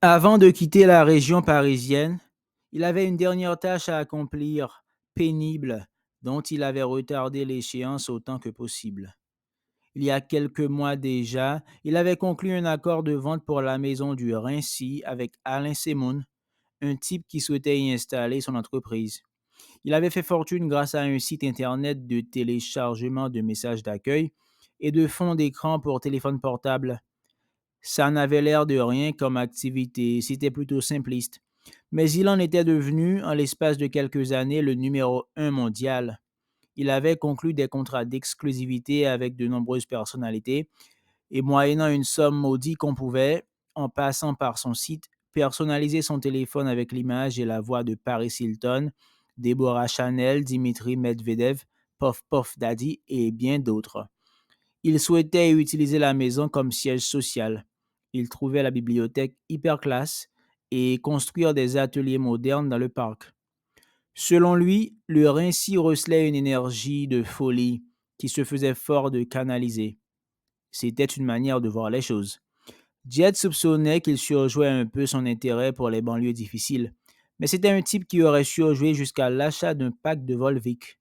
Avant de quitter la région parisienne, il avait une dernière tâche à accomplir, pénible, dont il avait retardé l'échéance autant que possible. Il y a quelques mois déjà, il avait conclu un accord de vente pour la maison du Raincy avec Alain Semoun, un type qui souhaitait y installer son entreprise. Il avait fait fortune grâce à un site internet de téléchargement de messages d'accueil et de fonds d'écran pour téléphone portable. Ça n'avait l'air de rien comme activité, c'était plutôt simpliste. Mais il en était devenu, en l'espace de quelques années, le numéro un mondial. Il avait conclu des contrats d'exclusivité avec de nombreuses personnalités et moyennant une somme maudite qu'on pouvait, en passant par son site, personnaliser son téléphone avec l'image et la voix de Paris Hilton, Deborah Chanel, Dimitri Medvedev, Puff Puff Daddy et bien d'autres. Il souhaitait utiliser la maison comme siège social. Il trouvait la bibliothèque hyper classe et construire des ateliers modernes dans le parc. Selon lui, le Raincy recelait une énergie de folie qui se faisait fort de canaliser. C'était une manière de voir les choses. Jed soupçonnait qu'il surjouait un peu son intérêt pour les banlieues difficiles, mais c'était un type qui aurait surjoué jusqu'à l'achat d'un pack de Volvic.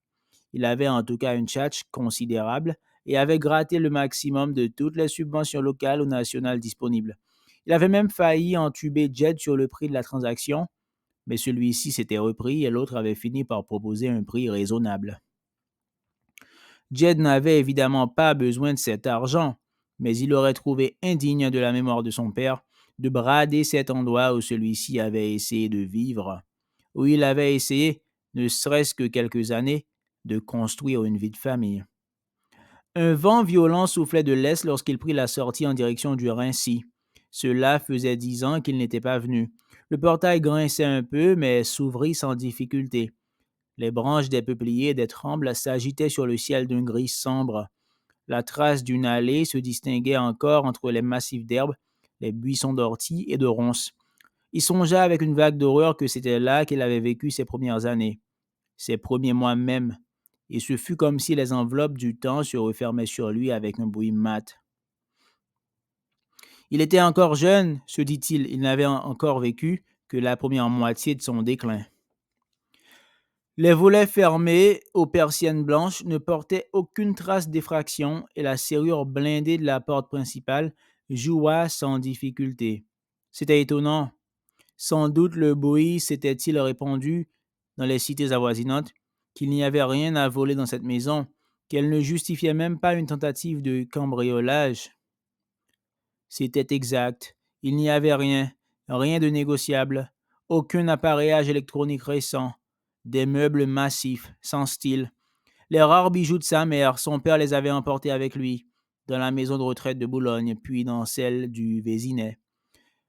Il avait en tout cas une tchatche considérable et avait gratté le maximum de toutes les subventions locales ou nationales disponibles. Il avait même failli entuber Jed sur le prix de la transaction, mais celui-ci s'était repris et l'autre avait fini par proposer un prix raisonnable. Jed n'avait évidemment pas besoin de cet argent, mais il aurait trouvé indigne de la mémoire de son père de brader cet endroit où celui-ci avait essayé de vivre, où il avait essayé, ne serait-ce que quelques années, de construire une vie de famille. Un vent violent soufflait de l'est lorsqu'il prit la sortie en direction du Raincy. Cela faisait 10 ans qu'il n'était pas venu. Le portail grinçait un peu, mais s'ouvrit sans difficulté. Les branches des peupliers et des trembles s'agitaient sur le ciel d'un gris sombre. La trace d'une allée se distinguait encore entre les massifs d'herbes, les buissons d'orties et de ronces. Il songea avec une vague d'horreur que c'était là qu'il avait vécu ses premières années, ses premiers mois même, et ce fut comme si les enveloppes du temps se refermaient sur lui avec un bruit mat. Il était encore jeune, se dit-il, il n'avait encore vécu que la première moitié de son déclin. Les volets fermés aux persiennes blanches ne portaient aucune trace d'effraction et la serrure blindée de la porte principale joua sans difficulté. C'était étonnant. Sans doute le bruit s'était-il répandu dans les cités avoisinantes, qu'il n'y avait rien à voler dans cette maison, qu'elle ne justifiait même pas une tentative de cambriolage. C'était exact. Il n'y avait rien, rien de négociable, aucun appareillage électronique récent, des meubles massifs, sans style. Les rares bijoux de sa mère, son père les avait emportés avec lui, dans la maison de retraite de Boulogne, puis dans celle du Vésinet.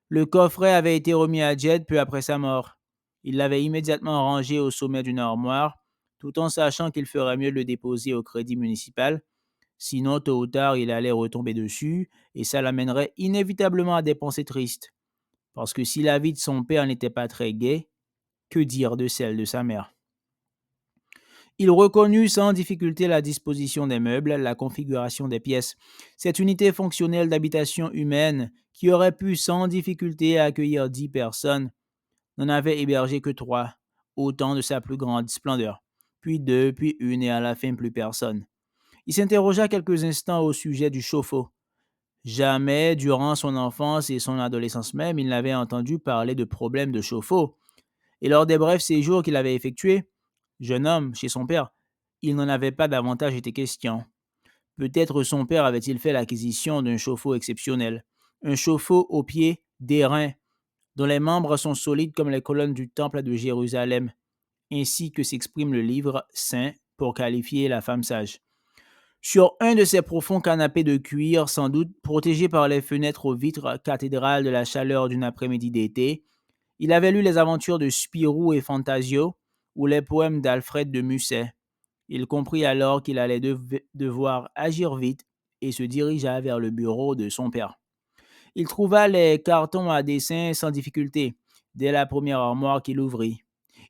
Le coffret avait été remis à Jed peu après sa mort. Il l'avait immédiatement rangé au sommet d'une armoire, tout en sachant qu'il ferait mieux de le déposer au crédit municipal, sinon tôt ou tard il allait retomber dessus, et ça l'amènerait inévitablement à des pensées tristes. Parce que si la vie de son père n'était pas très gaie, que dire de celle de sa mère? Il reconnut sans difficulté la disposition des meubles, la configuration des pièces. Cette unité fonctionnelle d'habitation humaine, qui aurait pu sans difficulté accueillir 10 personnes, n'en avait hébergé que 3, autant de sa plus grande splendeur. Puis 2, puis une, et à la fin plus personne. Il s'interrogea quelques instants au sujet du chauffe-eau. Jamais, durant son enfance et son adolescence même, il n'avait entendu parler de problème de chauffe-eau. Et lors des brefs séjours qu'il avait effectués, jeune homme, chez son père, il n'en avait pas davantage été question. Peut-être son père avait-il fait l'acquisition d'un chauffe-eau exceptionnel, un chauffe-eau aux pieds d'airain, dont les membres sont solides comme les colonnes du temple de Jérusalem, ainsi que s'exprime le livre saint pour qualifier la femme sage. Sur un de ces profonds canapés de cuir, sans doute protégés par les fenêtres aux vitres cathédrales de la chaleur d'une après-midi d'été, il avait lu les aventures de Spirou et Fantasio ou les poèmes d'Alfred de Musset. Il comprit alors qu'il allait devoir agir vite et se dirigea vers le bureau de son père. Il trouva les cartons à dessin sans difficulté, dès la première armoire qu'il ouvrit.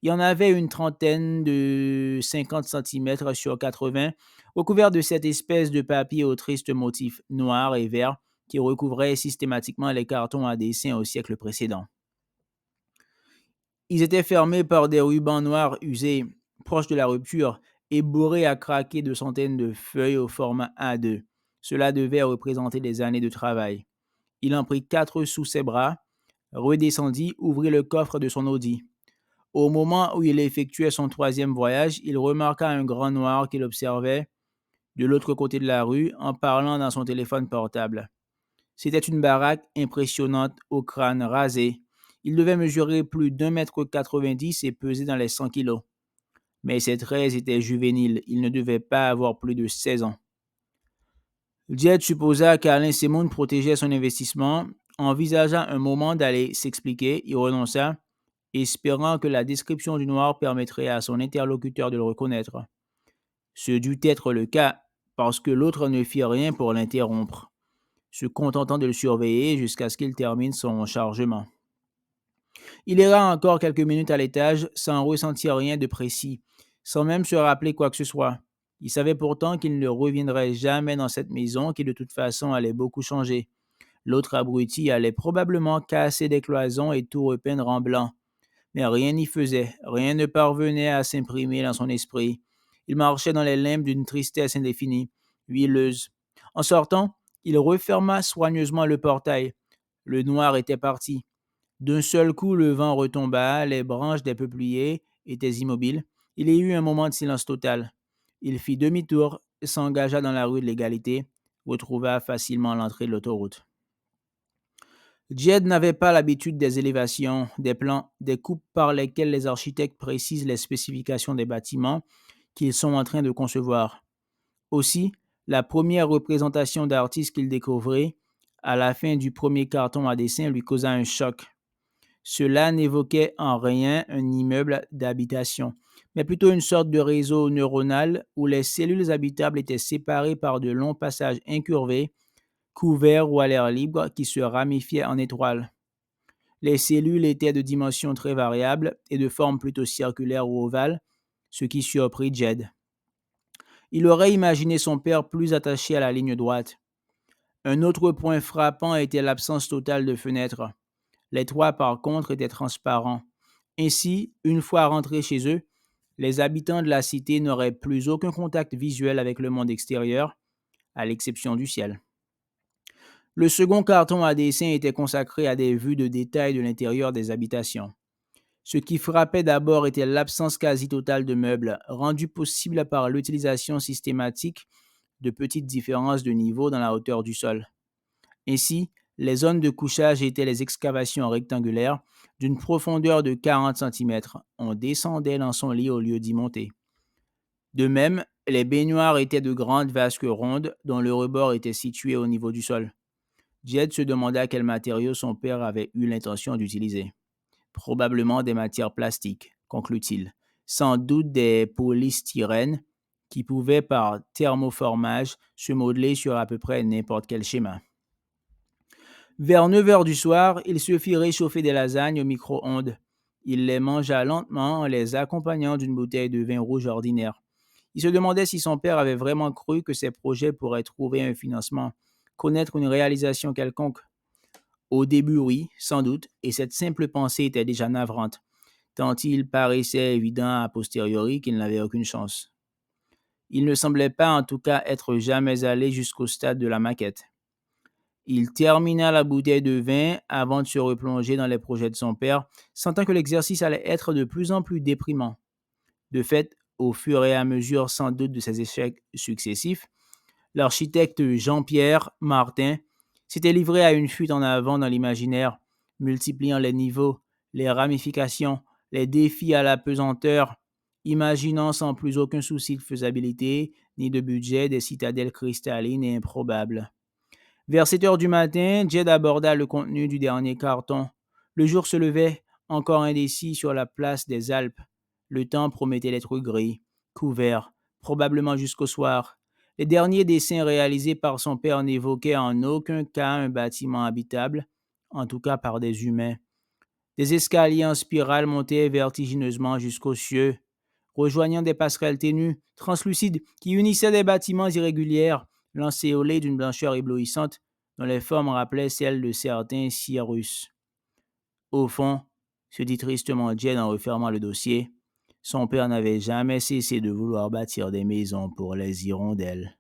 Il y en avait une trentaine de 50 centimètres sur 80, recouverts de cette espèce de papier au triste motif noir et vert qui recouvraient systématiquement les cartons à dessin au siècle précédent. Ils étaient fermés par des rubans noirs usés, proches de la rupture, et bourrés à craquer de centaines de feuilles au format A2. Cela devait représenter des années de travail. Il en prit 4 sous ses bras, redescendit, ouvrit le coffre de son Audi. Au moment où il effectuait son troisième voyage, il remarqua un grand noir qu'il observait de l'autre côté de la rue en parlant dans son téléphone portable. C'était une baraque impressionnante au crâne rasé. Il devait mesurer plus d'1,90 m et peser dans les 100 kilos. Mais ses traits étaient juvéniles. Il ne devait pas avoir plus de 16 ans. Jed supposa qu'Alain Semoun protégeait son investissement, envisagea un moment d'aller s'expliquer, il renonça, espérant que la description du noir permettrait à son interlocuteur de le reconnaître. Ce dut être le cas, parce que l'autre ne fit rien pour l'interrompre, se contentant de le surveiller jusqu'à ce qu'il termine son chargement. Il erra encore quelques minutes à l'étage sans ressentir rien de précis, sans même se rappeler quoi que ce soit. Il savait pourtant qu'il ne reviendrait jamais dans cette maison qui de toute façon allait beaucoup changer. L'autre abruti allait probablement casser des cloisons et tout repeindre en blanc. Mais rien n'y faisait, rien ne parvenait à s'imprimer dans son esprit. Il marchait dans les limbes d'une tristesse indéfinie, huileuse. En sortant, il referma soigneusement le portail. Le noir était parti. D'un seul coup, le vent retomba, les branches des peupliers étaient immobiles. Il y eut un moment de silence total. Il fit demi-tour, s'engagea dans la rue de l'Égalité, retrouva facilement l'entrée de l'autoroute. Jed n'avait pas l'habitude des élévations, des plans, des coupes par lesquelles les architectes précisent les spécifications des bâtiments qu'ils sont en train de concevoir. Aussi, la première représentation d'artiste qu'il découvrit, à la fin du premier carton à dessin, lui causa un choc. Cela n'évoquait en rien un immeuble d'habitation, mais plutôt une sorte de réseau neuronal où les cellules habitables étaient séparées par de longs passages incurvés, couverts ou à l'air libre qui se ramifiaient en étoiles. Les cellules étaient de dimensions très variables et de forme plutôt circulaire ou ovale, ce qui surprit Jed. Il aurait imaginé son père plus attaché à la ligne droite. Un autre point frappant était l'absence totale de fenêtres. Les toits, par contre, étaient transparents. Ainsi, une fois rentrés chez eux, les habitants de la cité n'auraient plus aucun contact visuel avec le monde extérieur, à l'exception du ciel. Le second carton à dessin était consacré à des vues de détail de l'intérieur des habitations. Ce qui frappait d'abord était l'absence quasi totale de meubles, rendue possible par l'utilisation systématique de petites différences de niveau dans la hauteur du sol. Ainsi, les zones de couchage étaient les excavations rectangulaires d'une profondeur de 40 cm. On descendait dans son lit au lieu d'y monter. De même, les baignoires étaient de grandes vasques rondes dont le rebord était situé au niveau du sol. Jed se demanda quels matériaux son père avait eu l'intention d'utiliser. Probablement des matières plastiques, conclut-il. Sans doute des polystyrènes qui pouvaient par thermoformage se modeler sur à peu près n'importe quel schéma. Vers 9 heures du soir, il se fit réchauffer des lasagnes au micro-ondes. Il les mangea lentement en les accompagnant d'une bouteille de vin rouge ordinaire. Il se demandait si son père avait vraiment cru que ses projets pourraient trouver un financement, connaître une réalisation quelconque. Au début, oui, sans doute, et cette simple pensée était déjà navrante, tant il paraissait évident a posteriori qu'il n'avait aucune chance. Il ne semblait pas en tout cas être jamais allé jusqu'au stade de la maquette. Il termina la bouteille de vin avant de se replonger dans les projets de son père, sentant que l'exercice allait être de plus en plus déprimant. De fait, au fur et à mesure sans doute de ses échecs successifs, l'architecte Jean-Pierre Martin s'était livré à une fuite en avant dans l'imaginaire, multipliant les niveaux, les ramifications, les défis à la pesanteur, imaginant sans plus aucun souci de faisabilité ni de budget des citadelles cristallines et improbables. Vers 7 heures du matin, Jed aborda le contenu du dernier carton. Le jour se levait, encore indécis sur la place des Alpes. Le temps promettait d'être gris, couvert, probablement jusqu'au soir. Les derniers dessins réalisés par son père n'évoquaient en aucun cas un bâtiment habitable, en tout cas par des humains. Des escaliers en spirale montaient vertigineusement jusqu'aux cieux, rejoignant des passerelles ténues, translucides, qui unissaient des bâtiments irréguliers, lancéolés d'une blancheur éblouissante, dont les formes rappelaient celles de certains Cyrus. Au fond, se dit tristement Jane en refermant le dossier, son père n'avait jamais cessé de vouloir bâtir des maisons pour les hirondelles.